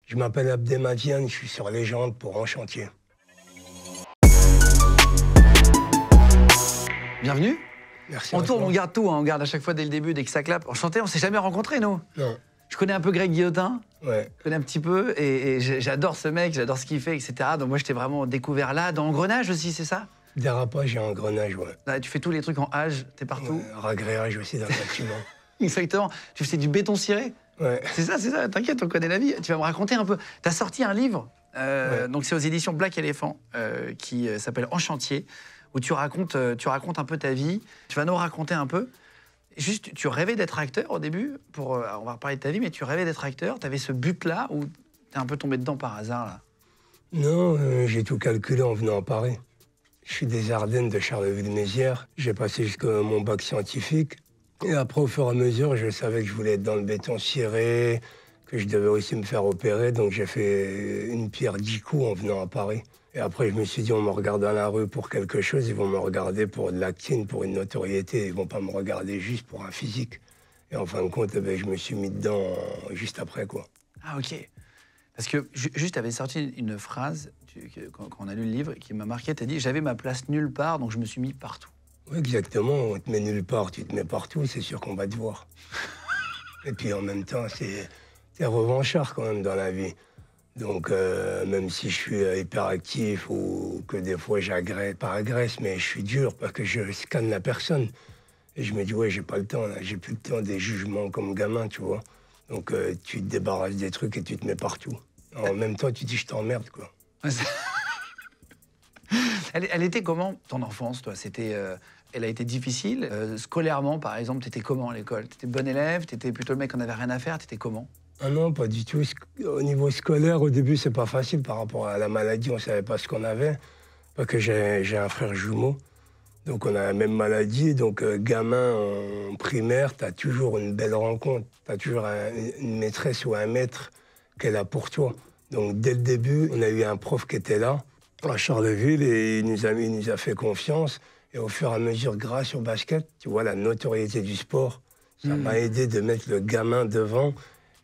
Je m'appelle Abdelmadiane, je suis sur Légende pour En Chantier. Bienvenue. Merci. On tourne, on garde tout, hein, on garde à chaque fois dès le début, dès que ça clappe. Enchanté, on s'est jamais rencontrés, nous. Non. Je connais un peu Greg Guillotin, Ouais. je connais un petit peu, et j'adore ce mec, j'adore ce qu'il fait, etc. Donc moi, je t'ai vraiment découvert là, dans Engrenage aussi, c'est ça? Dérapage et engrenage, ouais. Là, tu fais tous les trucs en H, t'es partout. Ouais, ragréage aussi dans le bâtiment. Exactement. Tu fais du béton ciré. Ouais. C'est ça, t'inquiète, on connaît la vie. Tu vas me raconter un peu. T'as sorti un livre, Ouais. donc c'est aux éditions Black Elephant, qui s'appelle En Chantier, où tu racontes un peu ta vie. Tu vas nous raconter un peu. Juste, tu rêvais d'être acteur au début, on va reparler de ta vie, mais tu rêvais d'être acteur, t'avais ce but-là, ou t'es un peu tombé dedans par hasard, là? Non, j'ai tout calculé en venant à Paris. Je suis des Ardennes de Charleville-Mézières. J'ai passé jusqu'à mon bac scientifique. Et après, au fur et à mesure, je savais que je voulais être dans le béton ciré, que je devais aussi me faire opérer. Donc j'ai fait une pierre 10 coups en venant à Paris. Et après, je me suis dit, on me regarde dans la rue pour quelque chose, ils vont me regarder pour de l'actine, pour une notoriété. Ils vont pas me regarder juste pour un physique. Et en fin de compte, eh ben, je me suis mis dedans juste après, quoi. Ah, ok. Parce que juste, tu avais sorti une phrase, quand on a lu le livre, qui m'a marqué. Tu as dit « J'avais ma place nulle part, donc je me suis mis partout ». Oui, exactement. On te met nulle part, tu te mets partout, c'est sûr qu'on va te voir. Et puis en même temps, t'es revanchard quand même dans la vie. Donc même si je suis hyperactif ou que des fois pas agresse, mais je suis dur parce que je scanne la personne. Et je me dis, ouais, j'ai pas le temps, là. J'ai plus le temps des jugements comme gamin, tu vois. Donc tu te débarrasses des trucs et tu te mets partout. En même temps, tu dis, je t'emmerde, quoi. Elle était comment, ton enfance, toi? Elle a été difficile. Scolairement, par exemple, t'étais comment à l'école? T'étais bon élève? T'étais plutôt le mec qui en avait rien à faire? T'étais comment? Ah non, pas du tout. Au niveau scolaire, au début, c'est pas facile par rapport à la maladie. On savait pas ce qu'on avait. Parce que j'ai un frère jumeau. Donc on a la même maladie. Donc gamin en primaire, t'as toujours une belle rencontre. T'as toujours une maîtresse ou un maître qui est là pour toi. Donc dès le début, on a eu un prof qui était là, à Charleville, et il nous a fait confiance. Et au fur et à mesure, grâce au basket, tu vois, la notoriété du sport, ça m'a aidé de mettre le gamin devant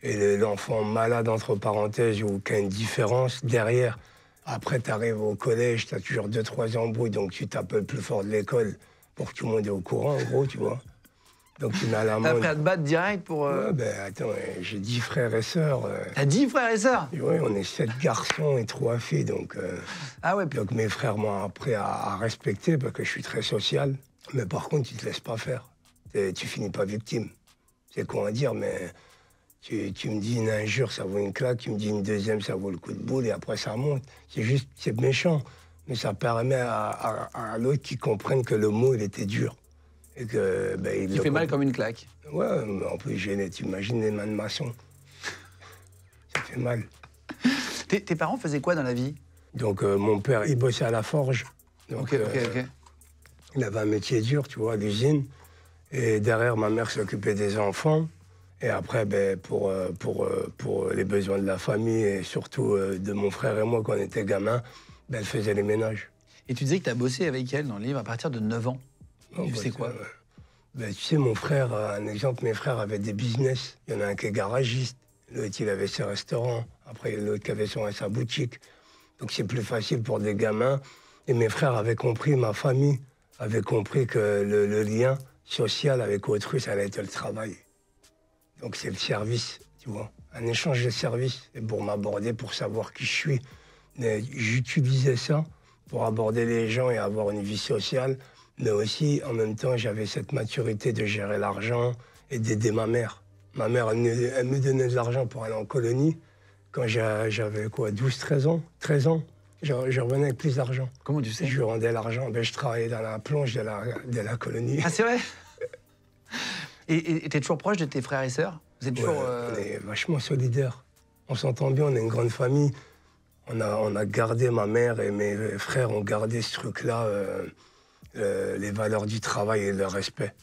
et l'enfant malade, entre parenthèses, ou qui a une différence derrière. Après, tu arrives au collège, tu as toujours 2-3 embrouilles, donc tu tapes le plus fort de l'école pour que tout le monde est au courant, en gros, tu vois. Donc tu mets à la main. T'as appris à te battre direct pour... Ouais, ben attends, j'ai 10 frères et sœurs. T'as 10 frères et sœurs? Oui, on est 7 garçons et 3 filles, donc... Ah ouais. Donc mes frères m'ont appris à respecter parce que je suis très social. Mais par contre, tu te laisses pas faire. Tu finis pas victime. C'est con à dire, mais tu me dis une injure, ça vaut une claque. Tu me dis une deuxième, ça vaut le coup de boule et après ça monte. C'est méchant. Mais ça permet à l'autre qui comprenne que le mot, il était dur. Et que, ben, Qui fait mal comme une claque. Ouais, mais en plus, tu imagines les mains de maçon. Ça fait mal. Tes parents faisaient quoi dans la vie? Donc mon père, il bossait à la forge. Donc, ok. Il avait un métier dur, tu vois, à l'usine. Et derrière, ma mère s'occupait des enfants. Et après, ben, pour les besoins de la famille et surtout de mon frère et moi, quand on était gamins, ben, elle faisait les ménages. Et tu disais que tu as bossé avec elle dans le livre à partir de 9 ans. Tu sais quoi? Ben, tu sais, mon frère, un exemple, mes frères avaient des business. Il y en a un qui est garagiste, l'autre, il avait ses restaurants. Après, il y a l'autre qui avait sa boutique. Donc c'est plus facile pour des gamins. Et mes frères avaient compris, ma famille avait compris que le lien social avec autrui, ça allait être le travail. Donc c'est le service, tu vois. Un échange de services. Et pour m'aborder, pour savoir qui je suis. J'utilisais ça pour aborder les gens et avoir une vie sociale. Mais aussi, en même temps, j'avais cette maturité de gérer l'argent et d'aider ma mère. Ma mère, elle me donnait de l'argent pour aller en colonie. Quand j'avais quoi, 12-13 ans, 13 ans, je revenais avec plus d'argent. Comment tu sais? Je lui rendais l'argent. Ben, je travaillais dans la plonge de la colonie. Ah, c'est vrai? Et t'es toujours proche de tes frères et sœurs? Vous êtes toujours... On est vachement solidaires. On s'entend bien, on est une grande famille. On a gardé, ma mère et mes frères ont gardé ce truc-là, les valeurs du travail et le respect.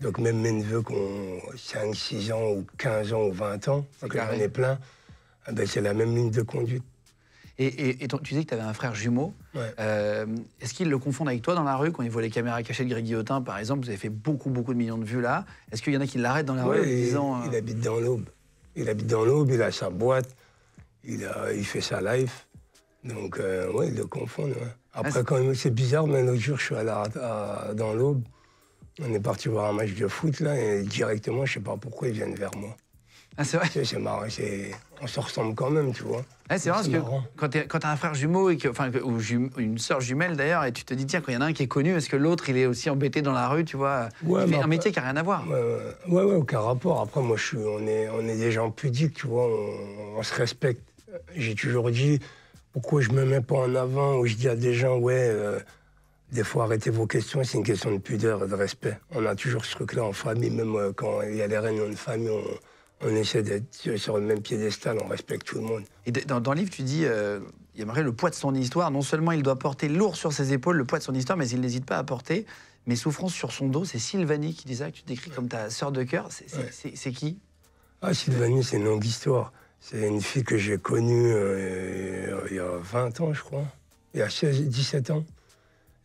Donc même mes neveux qui ont 5, 6 ans ou 15 ans ou 20 ans, parce que j'en ai plein, ben, c'est la même ligne de conduite. Et tu disais que tu avais un frère jumeau. Ouais. Est-ce qu'ils le confondent avec toi dans la rue quand ils voient les caméras cachées de Greg Guillotin, par exemple? Vous avez fait beaucoup de millions de vues là. Est-ce qu'il y en a qui l'arrêtent dans la rue en disant... Il habite dans l'Aube. Il habite dans l'Aube, il a sa boîte. il fait sa life. Donc, ouais, ils le confondent. Ouais. Après, quand même, c'est bizarre, mais l'autre jour, je suis allé dans l'Aube. On est parti voir un match de foot, là, et directement, je sais pas pourquoi, ils viennent vers moi. Ah, c'est vrai? C'est marrant, on se ressemble quand même, tu vois. Ouais, c'est vrai, parce que quand t'as un frère jumeau, ou une sœur jumelle d'ailleurs, et tu te dis, tiens, quand il y en a un qui est connu, est-ce que l'autre, il est aussi embêté dans la rue, tu vois? Ouais, il fait un métier qui n'a rien à voir. Ouais, aucun rapport. Après, moi, on est des gens pudiques, tu vois, on se respecte. J'ai toujours dit, pourquoi je me mets pas en avant, où je dis à des gens, des fois, arrêtez vos questions, c'est une question de pudeur et de respect. On a toujours ce truc-là en famille, même quand il y a les réunions de famille, on essaie d'être sur le même piédestal, on respecte tout le monde. Et dans le livre, tu dis, il aimerait le poids de son histoire. Non seulement il doit porter lourd sur ses épaules le poids de son histoire, mais il n'hésite pas à porter mes souffrances sur son dos. C'est Sylvanie qui dit ça, que tu décris comme ta sœur de cœur. C'est qui? Ah, Sylvanie, c'est une longue histoire. C'est une fille que j'ai connue il y a 20 ans, je crois. Il y a 17 ans.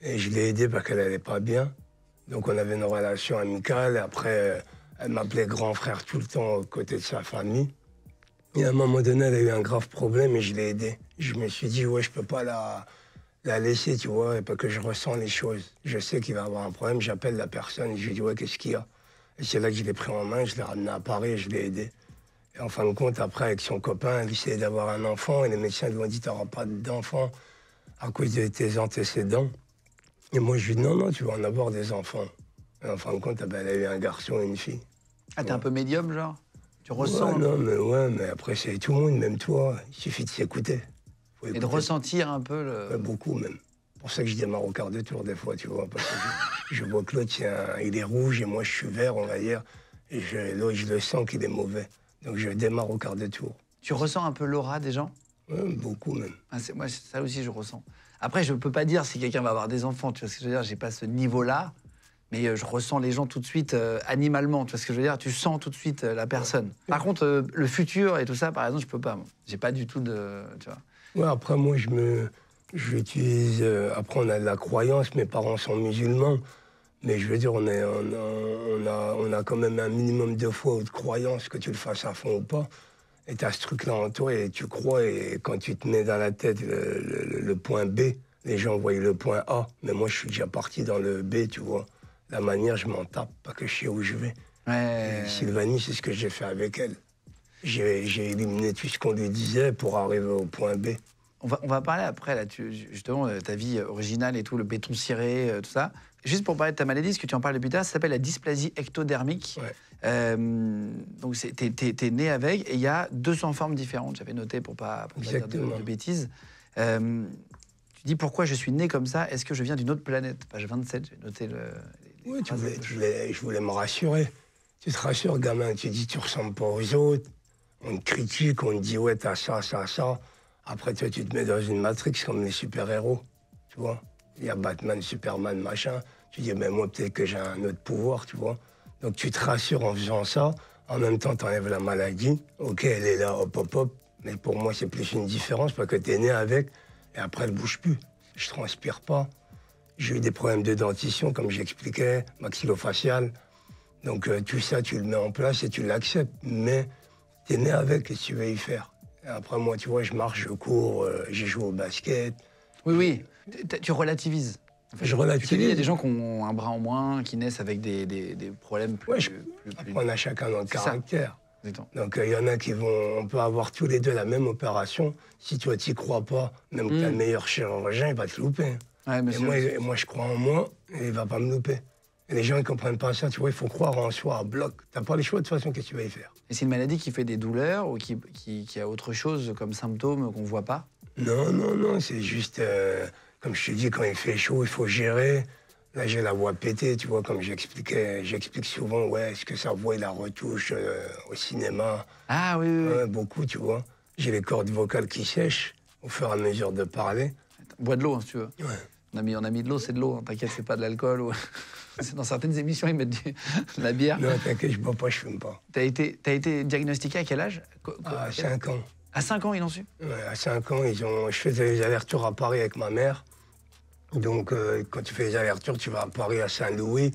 Et je l'ai aidée parce qu'elle n'allait pas bien. Donc on avait une relation amicale. Et après, elle m'appelait grand frère tout le temps aux côtés de sa famille. Et à un moment donné, elle a eu un grave problème et je l'ai aidée. Je me suis dit, ouais, je peux pas la laisser, tu vois, et parce que je ressens les choses. Je sais qu'il va avoir un problème, j'appelle la personne, je lui dis, ouais, qu'est-ce qu'il y a? Et c'est là que je l'ai pris en main, je l'ai ramené à Paris et je l'ai aidé. Et en fin de compte, après, avec son copain, il essayait d'avoir un enfant et les médecins lui ont dit, tu n'auras pas d'enfant à cause de tes antécédents. Et moi, je lui dis, non, tu vas en avoir des enfants. Et en fin de compte, elle a eu un garçon et une fille. Ah, t'es un peu médium, genre? Tu ressens? Mais après, c'est tout le monde, même toi. Il suffit de s'écouter. Et de ressentir un peu le... Ouais, beaucoup, même. C'est pour ça que je démarre au quart de tour, des fois, tu vois. Parce que je vois que l'autre, il est rouge et moi, je suis vert, on va dire. Et l'autre, je le sens qu'il est mauvais. Donc, je démarre au quart de tour. Tu ressens un peu l'aura des gens? Ouais, beaucoup, même. Ah, moi, ça aussi, je ressens. Après, je ne peux pas dire si quelqu'un va avoir des enfants, tu vois ce que je veux dire? J'ai pas ce niveau-là, mais je ressens les gens tout de suite animalement, tu vois ce que je veux dire? Tu sens tout de suite la personne. Par contre, le futur et tout ça, par exemple, je peux pas. J'ai pas du tout de... Tu vois. Ouais, après, moi, j'utilise... après, on a de la croyance, mes parents sont musulmans, mais je veux dire, on a quand même un minimum de foi ou de croyance, que tu le fasses à fond ou pas. Et tu as ce truc-là en toi et tu crois, et quand tu te mets dans la tête le point B, les gens voient le point A, mais moi, je suis déjà parti dans le B, tu vois. La manière, je m'en tape, pas que je sais où je vais. Ouais. Et Sylvanie, c'est ce que j'ai fait avec elle. J'ai éliminé tout ce qu'on lui disait pour arriver au point B. On va parler après, là, justement, de ta vie originale et tout, le béton ciré, tout ça. Juste pour parler de ta maladie, parce que tu en parles depuis tard, ça s'appelle la dysplasie ectodermique. Ouais. Donc, t'es né avec, et il y a 200 formes différentes. J'avais noté pour pas dire de bêtises. Tu dis, pourquoi je suis né comme ça? Est-ce que je viens d'une autre planète? Page 27, j'ai noté oui, je voulais me rassurer. Tu te rassures, gamin. Tu dis, tu ressembles pas aux autres. On te critique, on te dit, ouais, t'as ça, ça, ça. Après, toi, tu te mets dans une matrix comme les super-héros, tu vois. Il y a Batman, Superman, machin. Tu dis, mais moi, peut-être que j'ai un autre pouvoir, tu vois. Donc, tu te rassures en faisant ça. En même temps, tu enlèves la maladie. OK, elle est là, hop, hop, hop. Mais pour moi, c'est plus une différence parce que tu es né avec et après, elle bouge plus. Je transpire pas. J'ai eu des problèmes de dentition, comme j'expliquais, maxillofacial. Donc, tout ça, tu le mets en place et tu l'acceptes. Mais tu es né avec, qu'est-ce que tu veux y faire? Et après, moi, tu vois, je marche, je cours, j'ai joué au basket. Oui. Tu relativises. En fait, je relativise. Il y a des gens qui ont un bras en moins, qui naissent avec des problèmes plus... Après, on a chacun notre caractère. Ça. Donc, il y en a qui vont... On peut avoir tous les deux la même opération. Si toi, tu n'y crois pas, même que tu as le meilleur chirurgien, il va te louper. Ouais, et moi, je crois en moi, et il ne va pas me louper. Et les gens, ils ne comprennent pas ça. Tu vois, il faut croire en soi, à bloc. Tu n'as pas le choix, de toute façon, qu'est-ce que tu vas y faire? Et c'est une maladie qui fait des douleurs ou qui a autre chose comme symptôme qu'on ne voit pas? Non, c'est juste... comme je te dis, quand il fait chaud, il faut gérer. Là, j'ai la voix pétée, tu vois, comme j'expliquais. J'explique souvent, ouais, est-ce que sa voix, il la retouche au cinéma? Ah oui. Ouais, beaucoup, tu vois. J'ai les cordes vocales qui sèchent au fur et à mesure de parler. Bois de l'eau, hein, si tu veux. Ouais. On a mis de l'eau, c'est de l'eau. Hein. T'inquiète, c'est pas de l'alcool. Ou... Dans certaines émissions, ils mettent de la bière. Non, t'inquiète, je bois pas, je fume pas. T'as été diagnostiqué à quel âge? À 5 ans. À 5 ans, ils l'ont su? Ouais, à 5 ans, je faisais les allers-retours à Paris avec ma mère. Donc, quand tu fais les allers-retours, tu vas à Paris, à Saint-Louis.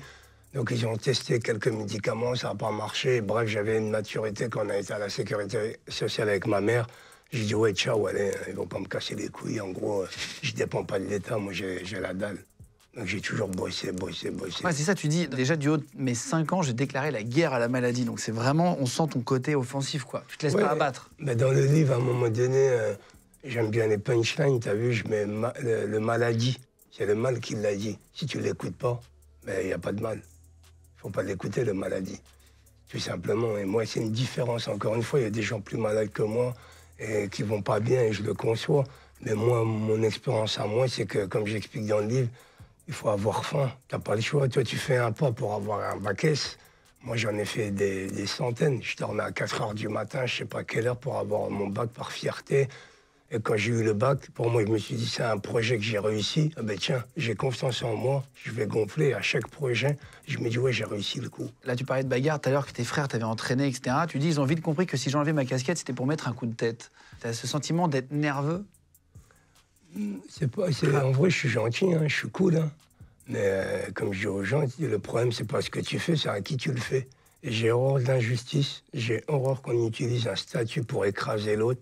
Donc, ils ont testé quelques médicaments, ça n'a pas marché. Bref, j'avais une maturité quand on a été à la sécurité sociale avec ma mère. J'ai dit, ouais, ciao, allez, ils vont pas me casser les couilles. En gros, je dépends pas de l'État, moi, j'ai la dalle. Donc j'ai toujours bossé. Ouais, c'est ça, tu dis, déjà du haut de mes 5 ans, j'ai déclaré la guerre à la maladie. Donc c'est vraiment, on sent ton côté offensif, quoi. Tu te laisses pas abattre. Mais dans le livre, à un moment donné, j'aime bien les punchlines, t'as vu, je mets le maladie. C'est le mal qui l'a dit. Si tu l'écoutes pas, ben, il n'y a pas de mal. Il faut pas l'écouter, le maladie. Tout simplement. Et moi, c'est une différence. Encore une fois, il y a des gens plus malades que moi et qui vont pas bien, et je le conçois. Mais moi, mon expérience à moi, c'est que, comme j'explique dans le livre, il faut avoir faim. T'as pas le choix. Toi, tu fais un pas pour avoir un bac S. Moi, j'en ai fait des centaines. Je dormais à 4 heures du matin, je sais pas quelle heure, pour avoir mon bac par fierté. Et quand j'ai eu le bac, pour moi, je me suis dit, c'est un projet que j'ai réussi. Ah ben tiens, j'ai confiance en moi, je vais gonfler à chaque projet. Je me dis, ouais, j'ai réussi le coup. Là, tu parlais de bagarre tout à l'heure, que tes frères t'avaient entraîné, etc. Tu dis, ils ont vite compris que si j'enlevais ma casquette, c'était pour mettre un coup de tête. T'as ce sentiment d'être nerveux? En vrai, je suis gentil, hein, je suis cool. Hein. Mais comme je dis aux gens, le problème, c'est pas ce que tu fais, c'est à qui tu le fais. Et j'ai horreur de l'injustice, j'ai horreur qu'on utilise un statut pour écraser l'autre.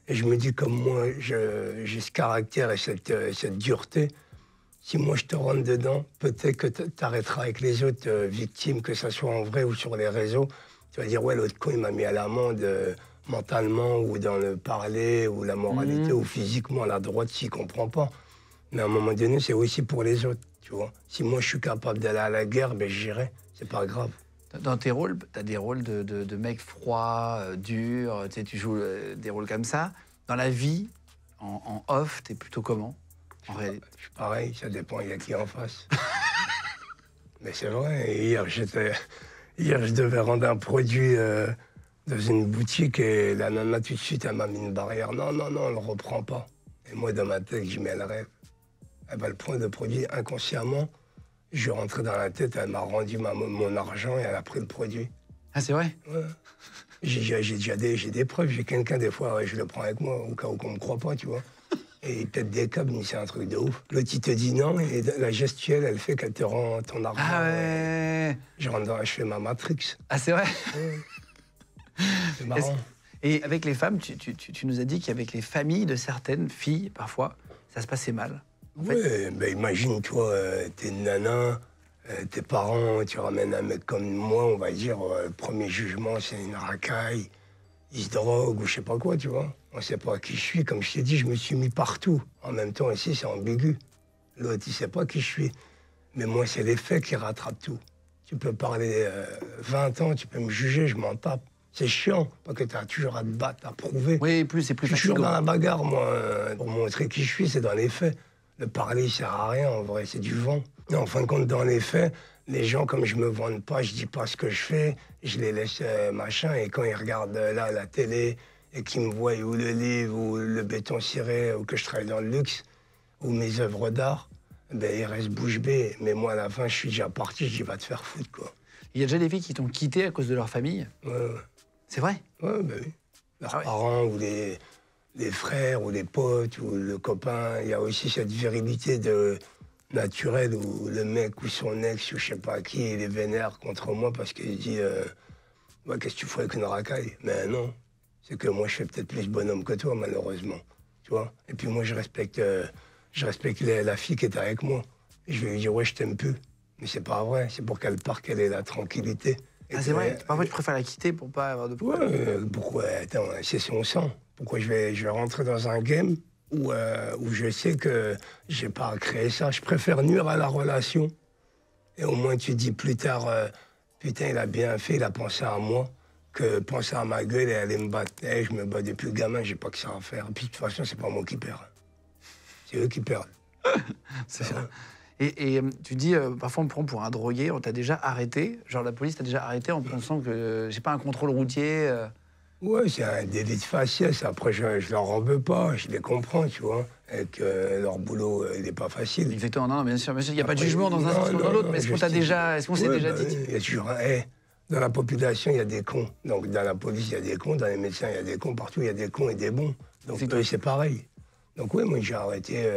Et je me dis, comme moi, j'ai ce caractère et cette dureté, si moi je te rentre dedans, peut-être que tu arrêteras avec les autres victimes, que ce soit en vrai ou sur les réseaux. Tu vas dire, ouais, l'autre con, il m'a mis à l'amende mentalement, ou dans le parler, ou la moralité, ou physiquement, la droite, s'il ne comprend pas. Mais à un moment donné, c'est aussi pour les autres, tu vois. Si moi je suis capable d'aller à la guerre, ben j'irai, c'est pas grave. Dans tes rôles, tu as des rôles de mec froid, dur, tu sais, tu joues des rôles comme ça. Dans la vie, en off, t'es plutôt comment, en réalité? Je suis pareil, ça dépend, il y a qui en face. Mais c'est vrai, hier, je devais rendre un produit dans une boutique et la nana, tout de suite, elle m'a mis une barrière. Non, on le reprend pas. Et moi, dans ma tête, je mets le rêve. Elle va le prendre le produit inconsciemment. Je suis rentré dans la tête, elle m'a rendu mon argent et elle a pris le produit. Ah, c'est vrai? Ouais. J'ai des preuves. J'ai quelqu'un, des fois, ouais, je le prends avec moi, au cas où qu'on me croit pas, tu vois. Et peut-être des câbles, mais c'est un truc de ouf. L'autre, il te dit non, et la gestuelle, elle fait qu'elle te rend ton argent. Ah ouais. Je fais ma Matrix. Ah, c'est vrai? Ouais. C'est marrant. Et avec les femmes, tu nous as dit qu'avec les familles de certaines filles, parfois, ça se passait mal. Ouais, ben imagine, toi, t'es une nana, tes parents, tu ramènes un mec comme moi, on va dire, le premier jugement, c'est une racaille, il se drogue ou je sais pas quoi, tu vois. On sait pas qui je suis, comme je t'ai dit, je me suis mis partout. En même temps, ici, c'est ambigu. L'autre, il sait pas qui je suis. Mais moi, c'est les faits qui rattrapent tout. Tu peux parler 20 ans, tu peux me juger, je m'en tape. C'est chiant, parce que tu as toujours à te battre, à prouver. Oui, c'est plus Je suis toujours fatigant. dans la bagarre, moi. Pour montrer qui je suis, c'est dans les faits. Le parler, il sert à rien, en vrai, c'est du vent. Et en fin de compte, dans les faits, les gens, comme je me vante pas, je dis pas ce que je fais, je les laisse machin, et quand ils regardent là, la télé, et qu'ils me voient, ou le livre, ou le béton ciré, ou que je travaille dans le luxe, ou mes œuvres d'art, ben, ils restent bouche bée. Mais moi, à la fin, je suis déjà parti, je dis, va te faire foutre, quoi. Il y a déjà des filles qui t'ont quitté à cause de leur famille? Ouais. C'est vrai? Ouais, ben oui. Leurs parents, ou les frères, ou les potes, ou le copain. Il y a aussi cette virilité naturelle où le mec ou son ex, ou je sais pas qui, il est vénère contre moi parce qu'il dit ouais, qu'est-ce que tu ferais avec une racaille? Mais non, c'est que moi, je fais peut-être plus bonhomme que toi, malheureusement. Tu vois? Et puis moi, je respecte la fille qui est avec moi. Et je vais lui dire, ouais, je t'aime plus. Mais c'est pas vrai, c'est pour qu'elle parte, qu'elle ait la tranquillité. Ah, c'est vrai? Parfois, tu préfères la quitter pour pas avoir de problème? Ouais, pourquoi? Attends, c'est son sang. Pourquoi je vais rentrer dans un game où je sais que j'ai pas à créer ça? Je préfère nuire à la relation. Et au moins, tu dis plus tard, putain, il a bien fait, il a pensé à moi, que penser à ma gueule et aller me battre. Hey, je me bats depuis le gamin, j'ai pas que ça à faire. Et puis, de toute façon, c'est pas moi qui perds. C'est eux qui perdent. C'est ça. Et tu dis, parfois on me prend pour un drogué, on t'a déjà arrêté, genre la police t'a déjà arrêté en pensant que j'ai pas un contrôle routier. Ouais, c'est un délit de faciès. Après, je leur en veux pas, je les comprends, tu vois. Et que leur boulot, il n'est pas facile. Exactement, non, bien sûr. Il n'y a pas de Après, jugement dans un sens ou dans l'autre, mais est-ce qu'on s'est déjà dit? Il y a toujours dans la population, il y a des cons. Donc, dans la police, il y a des cons. Dans les médecins, il y a des cons. Partout, il y a des cons et des bons. Donc, c'est pareil. Donc, oui, moi, j'ai arrêté.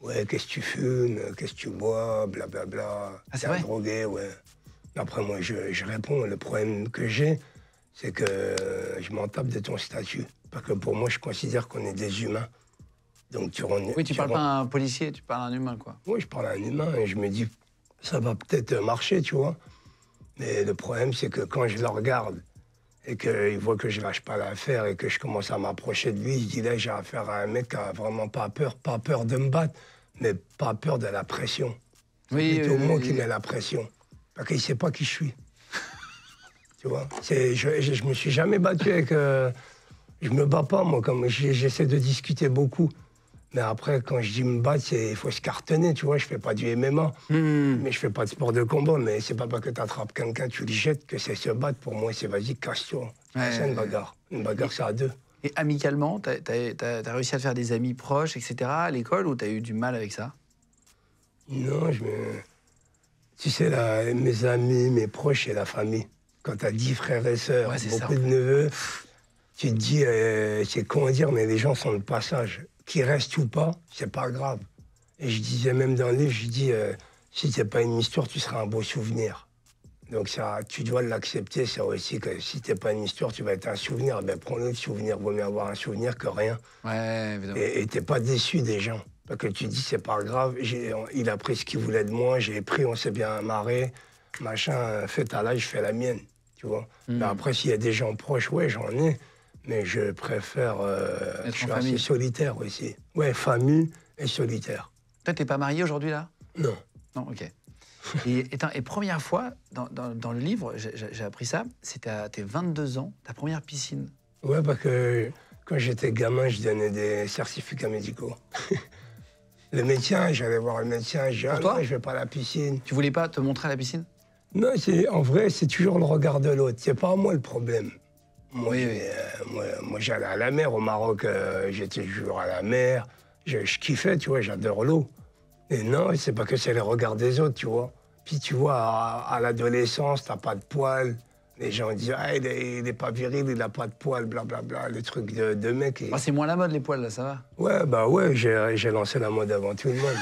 Ouais, qu'est-ce que tu fumes? Qu'est-ce que tu bois? Blablabla. Ah, c'est T'es un vrai? drogué, ouais. Après, moi, je réponds. Le problème que j'ai, c'est que je m'en tape de ton statut. Parce que pour moi, je considère qu'on est des humains. Donc Oui, tu parles pas à un policier, tu parles à un humain, quoi. Oui, je parle à un humain et je me dis, ça va peut-être marcher, tu vois. Mais le problème, c'est que quand je le regarde et qu'il voit que je lâche pas l'affaire et que je commence à m'approcher de lui, il dit là, j'ai affaire à un mec qui a vraiment pas peur de me battre, mais pas peur de la pression. Oui, C'est moi qui met la pression. Parce qu'il sait pas qui je suis. Tu vois, je me suis jamais battu avec... je me bats pas, moi, comme j'essaie de discuter beaucoup. Mais après, quand je dis me battre, il faut se cartonner, tu vois. Je fais pas du MMA, mais je fais pas de sport de combat. Mais c'est pas parce que tu attrapes quelqu'un, tu le jettes, que c'est se battre. Pour moi, c'est vas-y, casse-toi. C'est une bagarre. Une bagarre, c'est à deux. Et amicalement, t'as réussi à te faire des amis proches, etc. à l'école, ou t'as eu du mal avec ça? Non, tu sais, mes amis, mes proches, c'est la famille. Quand t'as 10 frères et sœurs, beaucoup de neveux, tu te dis, c'est con à dire, mais les gens sont de passage. Qu'ils restent ou pas, c'est pas grave. Et je disais même dans le livre, je dis, si c'est pas une histoire, tu seras un beau souvenir. Donc ça, tu dois l'accepter, ça aussi, que si t'es pas une histoire, tu vas être un souvenir. Ben prends-le le souvenir, vaut mieux avoir un souvenir que rien. Ouais, évidemment. Et t'es pas déçu des gens. Parce que tu dis, c'est pas grave, il a pris ce qu'il voulait de moi, j'ai pris, on s'est bien marré, machin, fais ta life, je fais la mienne, tu vois. Mais après, s'il y a des gens proches, ouais, j'en ai. Mais je préfère... je suis assez solitaire aussi. Ouais, famille et solitaire. Toi, t'es pas marié aujourd'hui, là? Non. Non, ok. Et première fois, dans le livre, j'ai appris ça, c'était à tes 22 ans, ta première piscine. Ouais, parce que quand j'étais gamin, je donnais des certificats médicaux. Le médecin, j'allais voir le médecin, je dis, ah non, je vais pas à la piscine. Tu voulais pas te montrer à la piscine? Non, en vrai, c'est toujours le regard de l'autre. C'est pas moi le problème. Moi, j'allais à la mer au Maroc, j'étais toujours à la mer, je kiffais, tu vois, j'adore l'eau. Et non, c'est pas que c'est le regard des autres, tu vois. Puis tu vois, à l'adolescence, t'as pas de poils. Les gens disent, ah, il est pas viril, il a pas de poils, blablabla, le truc de mec. Ah, c'est moins la mode, les poils, là, ça va? Ouais, bah ouais, j'ai lancé la mode avant tout le monde.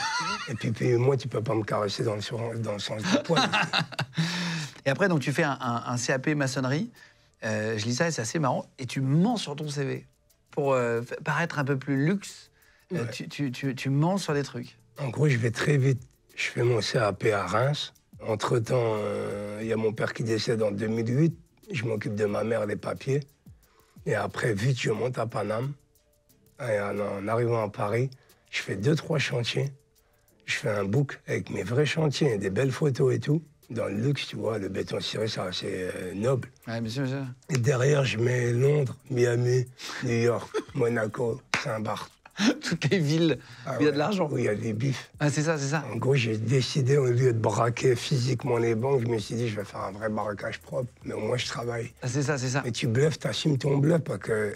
Et puis moi, tu peux pas me caresser dans le sens du poil. Et après, donc, tu fais un CAP maçonnerie. Je lis ça et c'est assez marrant. Et tu mens sur ton CV. Pour paraître un peu plus luxe, ouais. Tu mens sur des trucs. En gros, je vais très vite. Je fais mon CAP à Reims. Entre-temps, il y a mon père qui décède en 2008. Je m'occupe de ma mère, les papiers. Et après, vite, je monte à Paname. Et en arrivant à Paris, je fais 2-3 chantiers. Je fais un book avec mes vrais chantiers, des belles photos et tout. Dans le luxe, tu vois, le béton ciré, c'est assez noble. Ouais, bien sûr, bien sûr. Et derrière, je mets Londres, Miami, New York, Monaco, Saint-Barth. Toutes les villes où il y a de l'argent. Où il y a des bifs. Ah, c'est ça, c'est ça. En gros, j'ai décidé, au lieu de braquer physiquement les banques, je me suis dit, je vais faire un vrai braquage propre, mais au moins, je travaille. Ah, c'est ça, c'est ça. Et tu bluffes, tu assumes ton bluff, parce que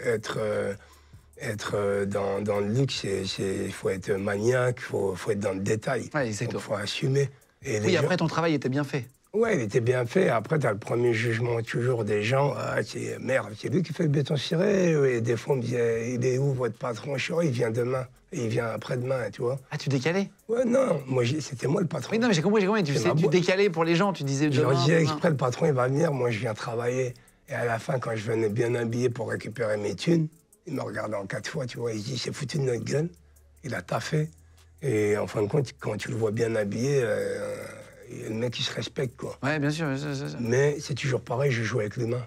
être dans le luxe, il faut être maniaque, il faut être dans le détail. Ouais, exactement. Il faut assumer. Et oui, après, ton travail était bien fait. Ouais, il était bien fait. Après, tu as le premier jugement toujours des gens. Ah, merde, c'est lui qui fait le béton ciré. Et des fois, on me disait, il est où votre patron? Je dis, oh, il vient demain. Et il vient après-demain, tu vois. Ah, tu décalais? Ouais, non, c'était moi le patron. Oui, non, mais j'ai compris. Tu décalais pour les gens, tu disais demain. Je disais exprès, le patron, il va venir, moi, je viens travailler. Et à la fin, quand je venais bien habillé pour récupérer mes thunes, il me regardait en 4 fois, tu vois. Il se dit, il s'est foutu de notre gueule. Il a taffé. Et en fin de compte, quand tu le vois bien habillé, le mec, il se respecte, quoi. Ouais, bien sûr. Mais c'est toujours pareil, je joue avec les mains.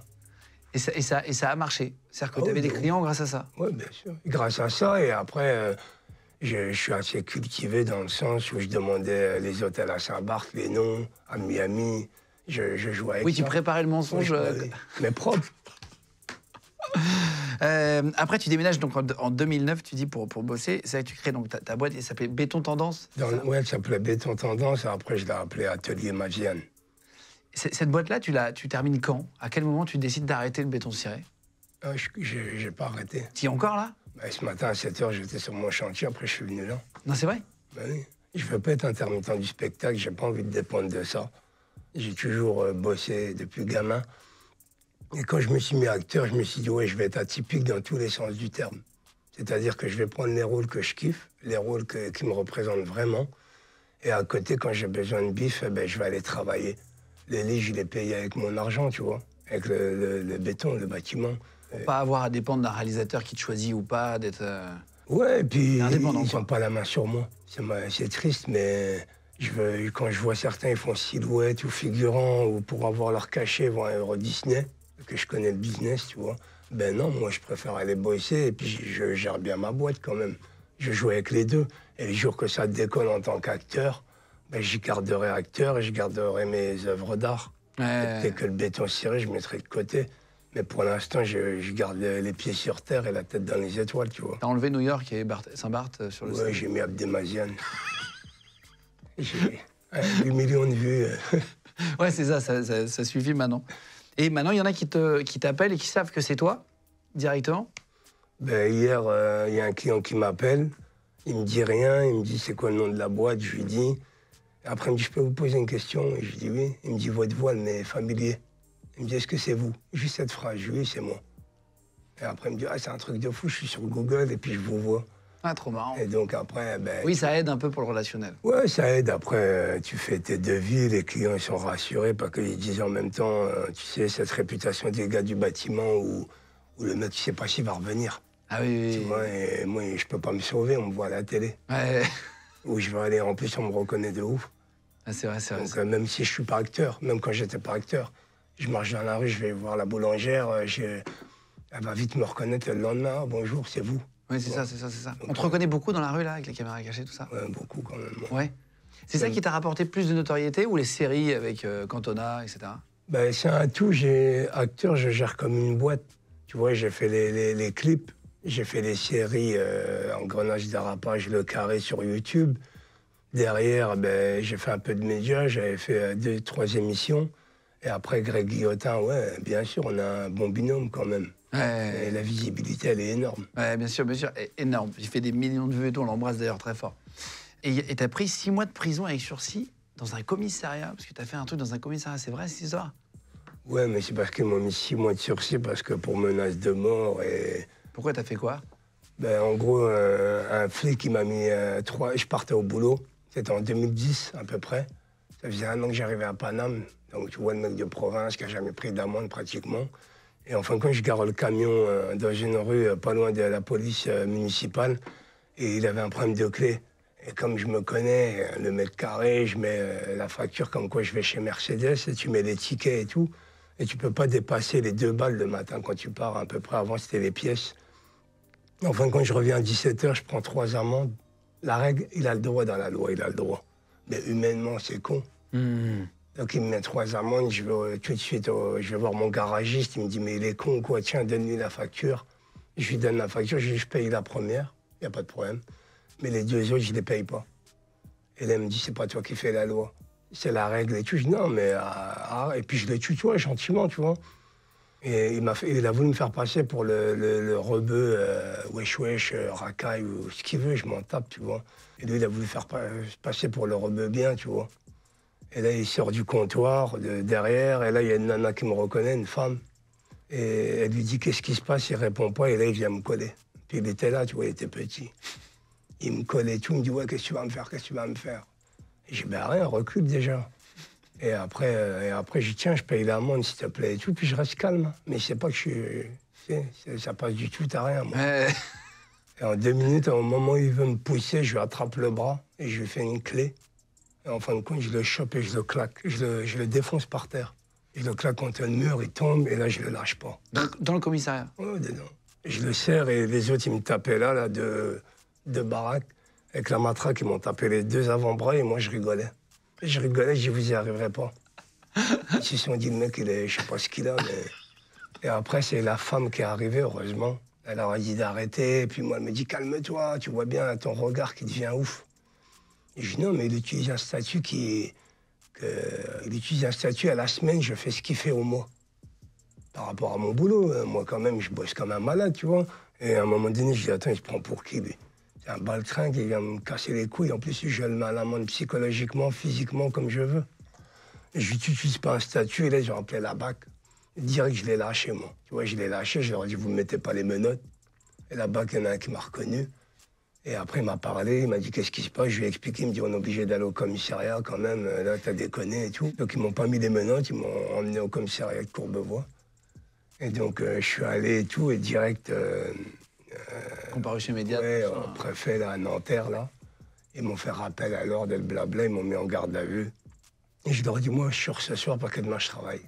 Et ça a marché? C'est-à-dire que tu avais des clients grâce à ça? Oui, bien sûr. Grâce à ça, et après, je suis assez cultivé dans le sens où je demandais les hôtels à Saint-Barth, les noms, à Miami. Je jouais avec ça. Oui, tu préparais le mensonge. Mais propre. Après, tu déménages donc en 2009, tu dis, pour bosser. C'est là que tu crées donc, ta boîte, elle s'appelait Béton Tendance. Oui, elle s'appelait Béton Tendance, et après, je l'ai appelée Atelier Magienne. Cette boîte-là, tu termines quand? À quel moment tu décides d'arrêter le béton ciré? Je n'ai pas arrêté. Tu es encore là? Ce matin, à 7 h, j'étais sur mon chantier, après, je suis venu là. Non, c'est vrai? Oui. Je ne veux pas être intermittent du spectacle, j'ai pas envie de dépendre de ça. J'ai toujours bossé depuis gamin. Et quand je me suis mis acteur, je me suis dit, ouais, je vais être atypique dans tous les sens du terme. C'est-à-dire que je vais prendre les rôles que je kiffe, les rôles qui me représentent vraiment. Et à côté, quand j'ai besoin de bif, je vais aller travailler. Les lits, je les paye avec mon argent, tu vois, avec le béton, le bâtiment. Pour pas avoir à dépendre d'un réalisateur qui te choisit ou pas, d'être... Ouais, et puis indépendant, ils quoi. n'ont pas la main sur moi. C'est triste, mais quand je vois certains, ils font silhouette ou figurant, ou pour avoir leur cachet, ils vont à Euro Disney, que je connais le business, tu vois. Ben non, moi, je préfère aller bosser, et puis je gère bien ma boîte quand même. Je joue avec les deux. Et les jours que ça décolle en tant qu'acteur, ben, j'y garderai acteur et je garderai mes œuvres d'art. Ouais. Dès que le béton ciré, je mettrai de côté. Mais pour l'instant, je garde les pieds sur terre et la tête dans les étoiles, tu vois. T'as enlevé New York et Saint-Barth sur le Ouais, site. j'ai mis Abdemazian. J'ai 8 millions de vues. Ouais, c'est ça suffit maintenant. Et maintenant, il y en a qui t'appellent et qui savent que c'est toi, directement. Ben, hier, il y a un client qui m'appelle. Il me dit rien. Il me dit c'est quoi le nom de la boîte. Je lui dis. Après, il me dit je peux vous poser une question. Et je dis oui. Il me dit votre voix, mais familier. Il me dit est-ce que c'est vous? Juste cette phrase. Je lui dis oui, c'est moi. Et après, il me dit ah, c'est un truc de fou. Je suis sur Google et puis je vous vois. Ah, trop marrant. Et donc après, ben. Oui, ça aide un peu pour le relationnel. Ouais, ça aide. Après, tu fais tes devis, les clients ils sont rassurés, pas qu'ils disent en même temps, tu sais, cette réputation des gars du bâtiment où le mec, tu sais pas s'il va revenir. Ah oui, Tu oui. vois, et moi, je peux pas me sauver, on me voit à la télé. Ouais. Où je vais aller, en plus, on me reconnaît de ouf. Ah, c'est vrai, c'est vrai. Donc, même si je suis pas acteur, même quand j'étais pas acteur, je marche dans la rue, je vais voir la boulangère, elle va vite me reconnaître le lendemain. Ah, bonjour, c'est vous. Oui, c'est ça, c'est ça, c'est ça. On te reconnaît beaucoup dans la rue, là, avec les caméras cachées, tout ça? Ouais, beaucoup quand même. Ouais. C'est ça qui t'a rapporté plus de notoriété ou les séries avec Cantona, etc.? Ben, c'est un tout. Acteur, je gère comme une boîte. Tu vois, j'ai fait les clips, j'ai fait les séries Engrenage dérapage, Le Carré sur YouTube. Derrière, ben, j'ai fait un peu de médias, j'avais fait 2-3 émissions. Et après, Greg Guillotin, ouais, bien sûr, on a un bon binôme quand même. Ouais. Et la visibilité, elle est énorme. Ouais, bien sûr, énorme. J'ai fait des millions de vues et tout, on l'embrasse d'ailleurs très fort. Et t'as pris 6 mois de prison avec sursis dans un commissariat, parce que t'as fait un truc dans un commissariat, c'est vrai cette histoire? Ouais, mais c'est parce qu'ils m'ont mis 6 mois de sursis, parce que pour menace de mort et... Pourquoi t'as fait quoi? Ben, en gros, un flic, il m'a mis 3... Je partais au boulot, c'était en 2010 à peu près. Ça faisait 1 an que j'arrivais à Paname, donc tu vois le mec de province qui a jamais pris d'amende pratiquement. Et en fin de compte, je gare le camion dans une rue pas loin de la police municipale, et il avait un problème de clé. Et comme je me connais, le mètre carré, je mets la facture comme quoi je vais chez Mercedes, et tu mets les tickets et tout. Et tu peux pas dépasser les 2 balles le matin quand tu pars, à peu près. Avant, c'était les pièces. En fin de compte, je reviens à 17h, je prends 3 amendes. La règle, il a le droit dans la loi, il a le droit. Mais humainement, c'est con. Donc il me met 3 amendes, je vais tout de suite, je vais voir mon garagiste, il me dit mais il est con ou quoi, tiens, donne-lui la facture. Je lui donne la facture, je paye la première, il n'y a pas de problème. Mais les 2 autres, je ne les paye pas. Et là, il me dit, c'est pas toi qui fais la loi, c'est la règle et tout. Je dis non, mais... et puis je le tutoie gentiment, tu vois. Et il a voulu me faire passer pour le rebeu, wesh wesh, racaille ou ce qu'il veut, je m'en tape, tu vois. Et lui, il a voulu faire passer pour le rebeu bien, tu vois. Et là, il sort du comptoir, derrière, et là, il y a une nana qui me reconnaît, une femme. Et elle lui dit, qu'est-ce qui se passe? Il répond pas, et là, il vient me coller. Puis il était là, tu vois, il était petit. Il me collait tout, il me dit, ouais, qu'est-ce que tu vas me faire? Qu'est-ce que tu vas me faire? Et j'ai dit, ben rien, recule déjà. Et après, j'ai dit, tiens, je paye l'amende, s'il te plaît, et tout, puis je reste calme. Mais il sait pas que ça passe du tout à rien, moi. Et en 2 minutes, au moment où il veut me pousser, je lui attrape le bras et je lui fais une clé. Et en fin de compte, je le chope et je le claque. Je le défonce par terre. Je le claque contre le mur, il tombe et là, je le lâche pas. Dans le commissariat? Ouais, dedans. Je le serre et les autres, ils me tapaient là, de baraque. Avec la matraque, ils m'ont tapé les 2 avant-bras et moi, je rigolais. Et je rigolais, je dis, vous y arriverez pas. Ils se sont dit, le mec, je sais pas ce qu'il a, mais... Et après, c'est la femme qui est arrivée, heureusement. Elle leur a dit d'arrêter, et puis moi, elle me dit, calme-toi, tu vois bien ton regard qui devient ouf. Et je dis, non, mais il utilise un statut il utilise un statut à la semaine, je fais ce qu'il fait au mois. Par rapport à mon boulot, moi, quand même, je bosse comme un malade, tu vois. Et à un moment donné, je dis, attends, il se prend pour qui, lui? C'est un baltringue, il vient me casser les couilles. En plus, je le mets à l'amende psychologiquement, physiquement, comme je veux. Et je n'utilise pas un statut, et là, j'ai appelé la BAC. Direct, je l'ai lâché, moi. Tu vois, je l'ai lâché, je leur ai dit, vous ne mettez pas les menottes. Et la BAC, il y en a un qui m'a reconnu. Et après, il m'a parlé, il m'a dit, qu'est-ce qui se passe? Je lui ai expliqué, il me dit, on est obligé d'aller au commissariat quand même, là, t'as déconné et tout. Donc, ils m'ont pas mis les menottes, ils m'ont emmené au commissariat de Courbevoie. Et donc, je suis allé et tout, et direct... Comparution immédiate. Ouais, au préfet, là, à Nanterre, là. Ils m'ont fait rappel à l'ordre, le blabla, ils m'ont mis en garde à vue. Et je leur ai dit, moi, je suis ce soir parce que demain, je travaille.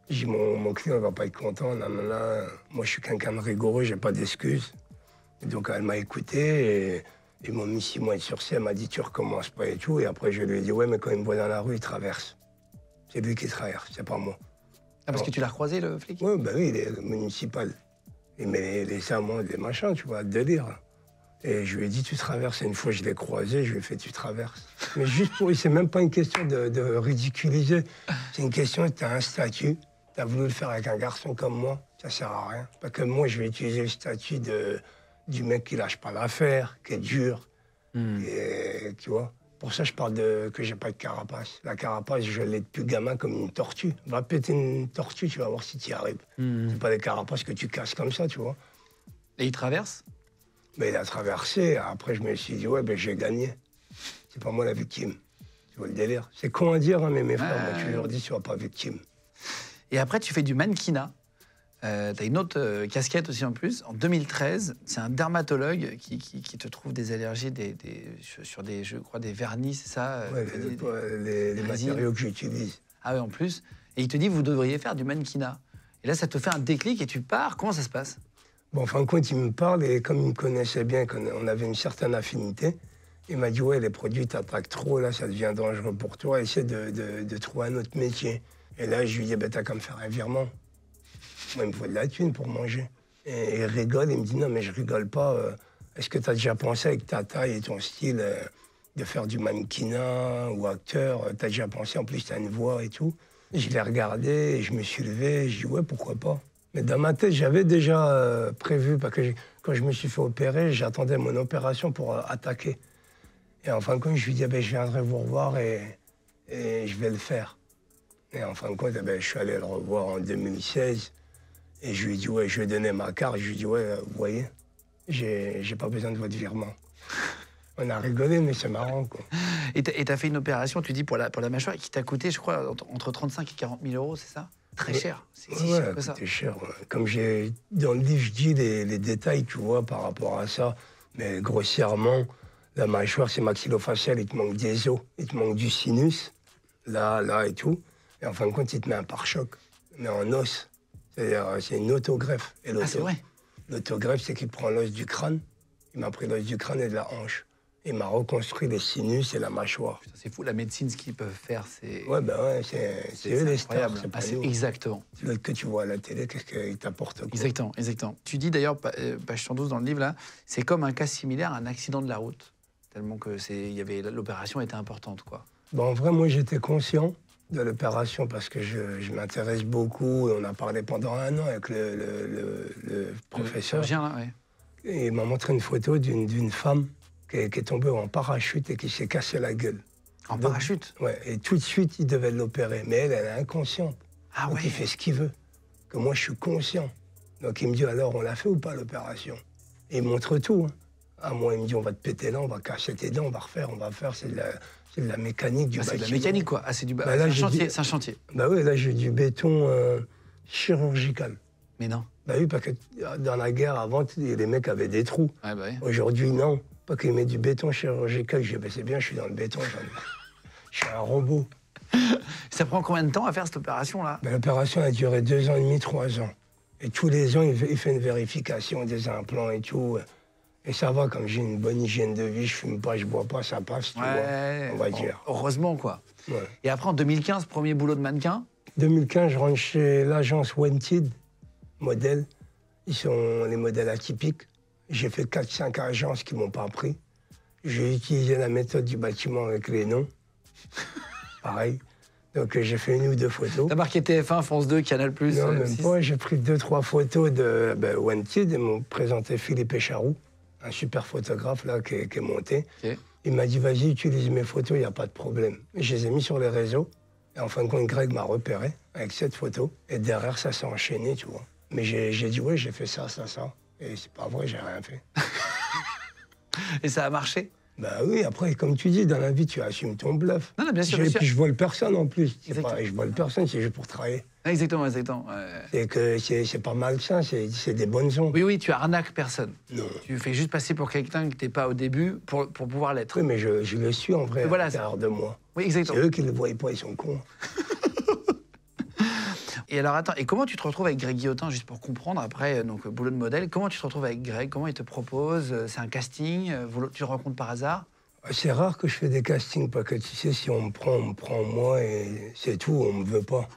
J'ai dit, mon client ne va pas être content, nanana. Moi, je suis quelqu'un de rigoureux, j'ai pas d'excuses. Et donc, elle m'a écouté et ils m'ont mis 6 mois de sursis. Elle m'a dit, tu recommences pas et tout. Et après, je lui ai dit, ouais, mais quand il me voit dans la rue, il traverse. C'est lui qui traverse, c'est pas moi. Ah, parce que tu l'as recroisé, le flic? Oui, ben oui, il est municipal. Il met les serments, des machins, tu vois, délire. Et je lui ai dit, tu traverses. Et une fois, je l'ai croisé, je lui ai fait, tu traverses. Mais juste pour lui, c'est même pas une question de ridiculiser. C'est une question, tu as un statut, tu as voulu le faire avec un garçon comme moi, ça sert à rien. Parce que moi, je vais utiliser le statut du mec qui lâche pas l'affaire, qui est dur. Et, tu vois, pour ça, je parle que j'ai pas de carapace. La carapace, je l'ai depuis gamin comme une tortue. Va péter une tortue, tu vas voir si tu y arrives. C'est pas des carapaces que tu casses comme ça, tu vois. Et il traverse? Mais il a traversé. Après, je me suis dit, ouais, ben j'ai gagné. C'est pas moi la victime. Tu vois le délire. C'est con à dire, hein, mais mes frères, moi, tu leur dis, tu ne seras pas victime. Et après, tu fais du mannequinat. Tu as une autre casquette aussi en plus. En 2013, c'est un dermatologue qui te trouve des allergies sur des, je crois, des vernis, c'est ça? Ouais, les matériaux que j'utilise. Ah oui, en plus. Et il te dit, vous devriez faire du mannequinat. Et là, ça te fait un déclic et tu pars. Comment ça se passe? Bon, en fin de compte, il me parle et comme il me connaissait bien, qu'on avait une certaine affinité, il m'a dit, ouais, les produits t'attaquent trop, là, ça devient dangereux pour toi, essaie de trouver un autre métier. Et là, je lui dis, ben, t'as qu'à me faire un virement. Moi, il me faut de la thune pour manger. Et il rigole, il me dit, non, mais je rigole pas. Est-ce que t'as déjà pensé avec ta taille et ton style de faire du mannequinat ou acteur? T'as déjà pensé, en plus, t'as une voix et tout. Je l'ai regardé et je me suis levé, je dis, ouais, pourquoi pas. Mais dans ma tête, j'avais déjà prévu, parce que quand je me suis fait opérer, j'attendais mon opération pour attaquer. Et en fin de compte, je lui dis, ben, je viendrai vous revoir et je vais le faire. Et en fin de compte, ben, je suis allé le revoir en 2016. Et je lui ai dit, ouais, je lui ai donné ma carte. Je lui ai dit, ouais, vous voyez, j'ai pas besoin de votre virement. On a rigolé, mais c'est marrant, quoi. Et t'as fait une opération, tu dis, pour la mâchoire, qui t'a coûté, je crois, entre 35 et 40 000 euros, c'est ça? Très cher. C'est si cher que ça. C'était cher. Ouais. Comme dans le livre, je dis les détails, tu vois, par rapport à ça. Mais grossièrement, la mâchoire, c'est maxillofacial, il te manque des os, il te manque du sinus, là et tout. Et en fin de compte, il te met un pare-choc, mais en os. C'est-à-dire, c'est une autogreffe. Ah, c'est vrai? L'autogreffe, c'est qu'il prend l'os du crâne. Il m'a pris l'os du crâne et de la hanche. Il m'a reconstruit les sinus et la mâchoire. C'est fou, la médecine, ce qu'ils peuvent faire, c'est... Ouais, ben ouais, c'est eux les stars, c'est pas nous. Exactement. L'autre que tu vois à la télé, qu'est-ce qu'il t'apporte, quoi. Exactement, exactement. Tu dis d'ailleurs, page 112 dans le livre, là, c'est comme un cas similaire à un accident de la route. Tellement que l'opération était importante, quoi. Bon, en vrai, moi, j'étais conscient de l'opération parce que je m'intéresse beaucoup. On a parlé pendant 1 an avec le professeur. Le chirurgien, là, ouais. Et il m'a montré une photo d'une femme qui est tombée en parachute et qui s'est cassé la gueule. En parachute? Ouais, et tout de suite, il devait l'opérer. Mais elle est inconsciente. Ah donc ouais. il fait ce qu'il veut. Que moi, je suis conscient. Donc il me dit, alors, on l'a fait ou pas, l'opération? Et il montre tout. Hein. Ah, moi, il me dit, on va te péter là, on va casser tes dents, on va faire, c'est de la mécanique du bâtiment. C'est de la mécanique, quoi. Ah, c'est Bah, un chantier, c'est un chantier. Bah oui, là, j'ai du béton chirurgical. Mais non. Bah oui, parce que dans la guerre, avant, les mecs avaient des trous. Ouais, bah oui. Aujourd'hui, non. Pas qu'ils mettent du béton chirurgical. Je dis, bah, c'est bien, je suis dans le béton. Je suis un robot. Ça prend combien de temps à faire cette opération-là? Bah, l'opération a duré 2 ans et demi, 3 ans. Et tous les ans, il fait une vérification des implants et tout. Et ça va, comme j'ai une bonne hygiène de vie, je fume pas, je bois pas, ça passe, tu vois, on va dire. Heureusement, quoi. Ouais. Et après, en 2015, premier boulot de mannequin? 2015, je rentre chez l'agence Wanted, modèle. Ils sont les modèles atypiques. J'ai fait 4-5 agences qui m'ont pas pris. J'ai utilisé la méthode du bâtiment avec les noms. Pareil. Donc j'ai fait 1 ou 2 photos. T'as marqué TF1, France 2, Canal+. Non, même pas. J'ai pris 2-3 photos de Wanted et m'ont présenté Philippe Écharoux, un super photographe là qui est monté. Okay. Il m'a dit, vas-y, utilise mes photos, il n'y a pas de problème. Et je les ai mis sur les réseaux. Et en fin de compte, Greg m'a repéré avec cette photo. Et derrière, ça s'est enchaîné, tu vois. Mais j'ai dit, ouais, j'ai fait ça. Et c'est pas vrai, j'ai rien fait. Et ça a marché? Bah oui, après, comme tu dis, dans la vie, tu assumes ton bluff. Non, bien sûr, Et puis je vole personne en plus. Pas, je vole personne, c'est juste pour travailler. Exactement, exactement. C'est que c'est pas malsain, c'est des bonnes ondes. Oui, oui, tu arnaques personne. Non. Tu fais juste passer pour quelqu'un que t'es pas au début pour pouvoir l'être. Oui, mais je le suis en vrai, à Voilà, l'intérieur de moi. Oui, C'est exactement. eux qui ne le voient pas, ils sont cons. Et alors, attends, et comment tu te retrouves avec Greg Guillotin, juste pour comprendre, après, donc, boulot de modèle, comment tu te retrouves avec Greg? Comment il te propose? C'est un casting? Tu le rencontres par hasard? C'est rare que je fais des castings, parce que tu sais, si on me prend moi, et c'est tout, on me veut pas.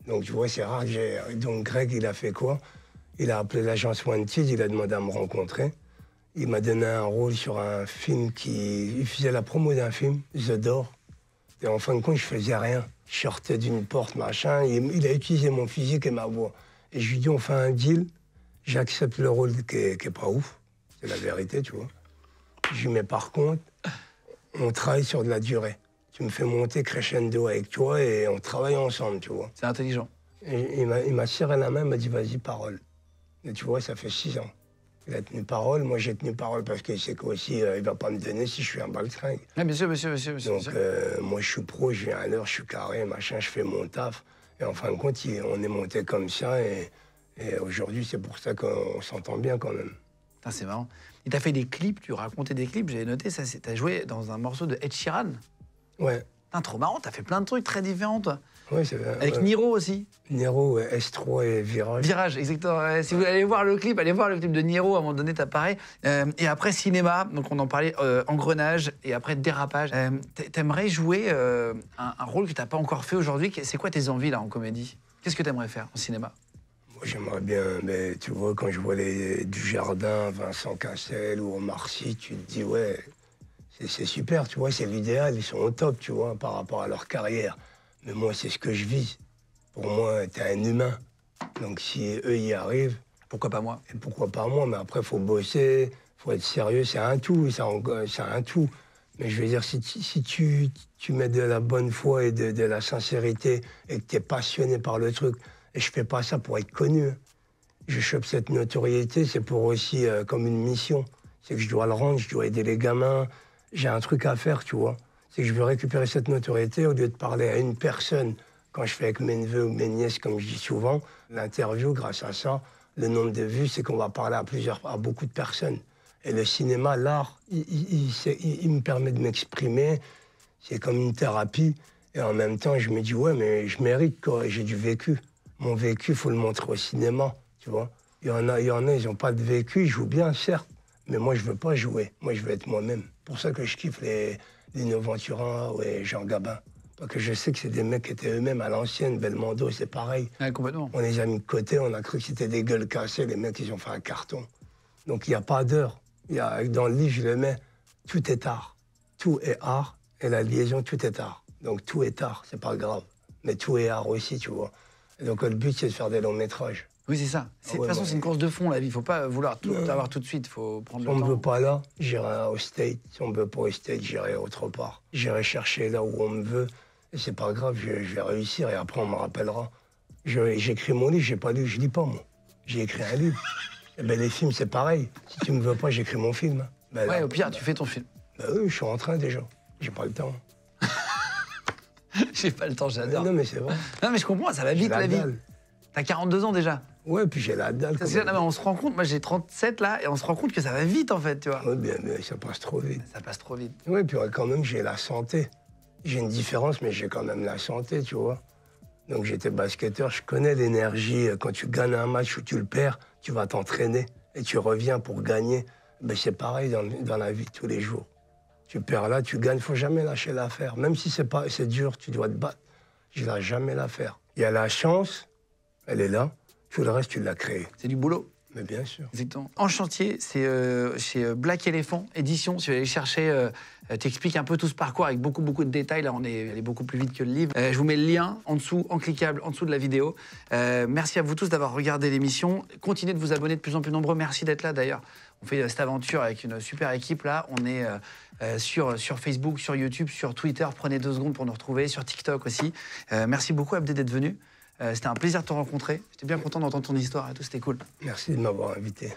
Donc tu vois, c'est rare que j'ai... Donc Greg, il a fait quoi? Il a appelé l'agence Wanted, il a demandé à me rencontrer. Il m'a donné un rôle sur un film Il faisait la promo d'un film, The Door. Et en fin de compte, je faisais rien. Je sortais d'une porte, machin. Il a utilisé mon physique et ma voix. Et je lui dis, on fait un deal. J'accepte le rôle qui est pas ouf. C'est la vérité, tu vois. Je lui dis, mais par contre, on travaille sur de la durée. Tu me fais monter crescendo avec toi et on travaille ensemble, tu vois. C'est intelligent. Et il m'a serré la main, il m'a dit, vas-y, parole. Et tu vois, ça fait 6 ans. Il a tenu parole, moi j'ai tenu parole parce qu'il sait qu'aussi, il va pas me donner si je suis un baltringue. Ah, bien sûr, bien sûr, bien sûr. Bien Donc, sûr. moi, je suis pro, je viens à l'heure, je suis carré, machin, je fais mon taf. Et en fin de compte, on est monté comme ça. Et aujourd'hui, c'est pour ça qu'on s'entend bien quand même. Putain, c'est marrant. Et t'as fait des clips, tu racontais des clips, j'avais noté ça. T'as joué dans un morceau de Ed Sheeran. Ouais. Putain, trop marrant, t'as fait plein de trucs très différents, toi. Ouais, c'est vrai. Avec Niro aussi. Niro, ouais, S3 et Virage. Virage, exactement. Si vous allez voir le clip de Niro, à un moment donné, t'apparais. Et après, cinéma, donc on en parlait, engrenage, et après, dérapage. T'aimerais jouer un rôle que t'as pas encore fait aujourd'hui. C'est quoi tes envies, là, en comédie? Qu'est-ce que t'aimerais faire en cinéma? Moi, j'aimerais bien, mais tu vois, quand je vois Dujardin, Vincent Cassel ou Omar Sy, tu te dis, ouais, c'est super, tu vois, c'est l'idéal, ils sont au top, tu vois, par rapport à leur carrière. Mais moi, c'est ce que je vis. Pour moi, t'es un humain. Donc si eux y arrivent... Pourquoi pas moi? Et pourquoi pas moi? Mais après, faut bosser, faut être sérieux, c'est un tout, c'est un tout. Mais je veux dire, si tu mets de la bonne foi et de la sincérité et que t'es passionné par le truc, et je fais pas ça pour être connu. Je chope cette notoriété, c'est pour aussi comme une mission. C'est que je dois le rendre, je dois aider les gamins. J'ai un truc à faire, tu vois. C'est que je veux récupérer cette notoriété au lieu de parler à une personne. Quand je fais avec mes neveux ou mes nièces, comme je dis souvent, l'interview, grâce à ça, le nombre de vues, c'est qu'on va parler à beaucoup de personnes. Et le cinéma, l'art, il me permet de m'exprimer. C'est comme une thérapie. Et en même temps, je me dis, ouais, mais je mérite, quoi. J'ai du vécu. Mon vécu, il faut le montrer au cinéma, tu vois. Il y en a, ils n'ont pas de vécu, ils jouent bien, certes. Mais moi, je veux pas jouer. Moi, je veux être moi-même. C'est pour ça que je kiffe les Ventura et Jean Gabin. Parce que je sais que c'est des mecs qui étaient eux-mêmes à l'ancienne. Belmondo, c'est pareil. Ouais, complètement. On les a mis de côté, on a cru que c'était des gueules cassées. Les mecs, ils ont fait un carton. Donc, il n'y a pas d'heure. Dans le livre, je le mets, tout est art. Tout est art. Et la liaison, tout est art. Donc, tout est art, c'est pas grave. Mais tout est art aussi, tu vois. Et donc, le but, c'est de faire des longs métrages. Oui, c'est ça. De toute façon, c'est une course de fond, la vie. Il ne faut pas vouloir tout avoir tout de suite. Il faut prendre le temps. Si on ne me veut pas là, j'irai au State. Si on ne me veut pas au State, j'irai autre part. J'irai chercher là où on me veut. Et c'est pas grave, je vais réussir et après, on me rappellera. J'écris mon livre, j'ai pas lu, je lis pas, moi. J'ai écrit un livre. Et ben, les films, c'est pareil. Si tu me veux pas, j'écris mon film. Ben, Ouais, là, au pire, tu fais ton film. Ben oui, je suis en train déjà. J'ai pas le temps. J'ai pas le temps, j'adore. Non, mais c'est vrai. Non, mais je comprends, ça va vite, la vie. Dalle. T'as 42 ans déjà. Ouais, puis j'ai la dalle. Non, mais on se rend compte, moi j'ai 37 là, et on se rend compte que ça va vite en fait, tu vois. Oui, bien, mais ça passe trop vite. Ça passe trop vite. Oui, puis quand même, j'ai la santé. J'ai une différence, mais j'ai quand même la santé, tu vois. Donc j'étais basketteur, je connais l'énergie. Quand tu gagnes un match ou tu le perds, tu vas t'entraîner et tu reviens pour gagner. Ben, c'est pareil dans la vie de tous les jours. Tu perds là, tu gagnes, faut jamais lâcher l'affaire. Même si c'est dur, tu dois te battre. Je ne lâche jamais l'affaire. Il y a la chance, elle est là. Tout le reste, tu l'as créé. C'est du boulot. Mais bien sûr. Exactement. En chantier, c'est chez Black Elephant Édition. Si vous allez chercher, t'expliques un peu tout ce parcours avec beaucoup de détails. Là, elle est beaucoup plus vite que le livre. Je vous mets le lien en dessous, en cliquable, en dessous de la vidéo. Merci à vous tous d'avoir regardé l'émission. Continuez de vous abonner de plus en plus nombreux. Merci d'être là, d'ailleurs. On fait cette aventure avec une super équipe, là. On est sur Facebook, sur YouTube, sur Twitter. Prenez 2 secondes pour nous retrouver. Sur TikTok aussi. Merci beaucoup, Abdé, d'être venu. C'était un plaisir de te rencontrer. J'étais bien content d'entendre ton histoire et tout, c'était cool. Merci de m'avoir invité.